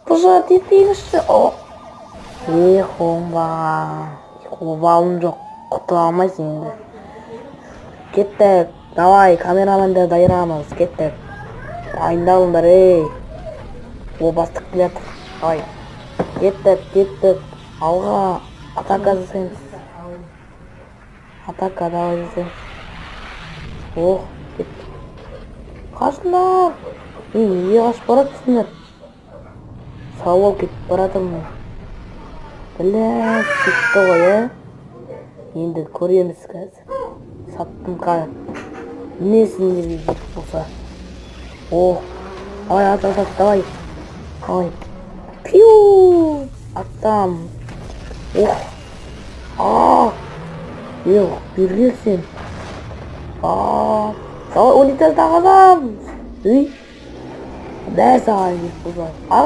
Бұза детейінші. Қуып жоқ. Құтыла алмайсың енді. Кеттік. Давай, камераменді дайырамыз. Кеттік. Дайындалыңдар, ей. Бастық келеді. Давай. Кеттік. Алға. Атака жасаймыз. Атака, давай жасаймыз. Кеттік. Қашыңдар. Неге қашып баратсыңдар? Сау ол кетіп баратырмын. Кетті ғой, енді көреміз қазір. Саттым қағып. Несін деп егер болса. Давай, ат, давай. Пиу! Аттам. Бері келсен. Давай, унитаздағы адам. Бәс ағай,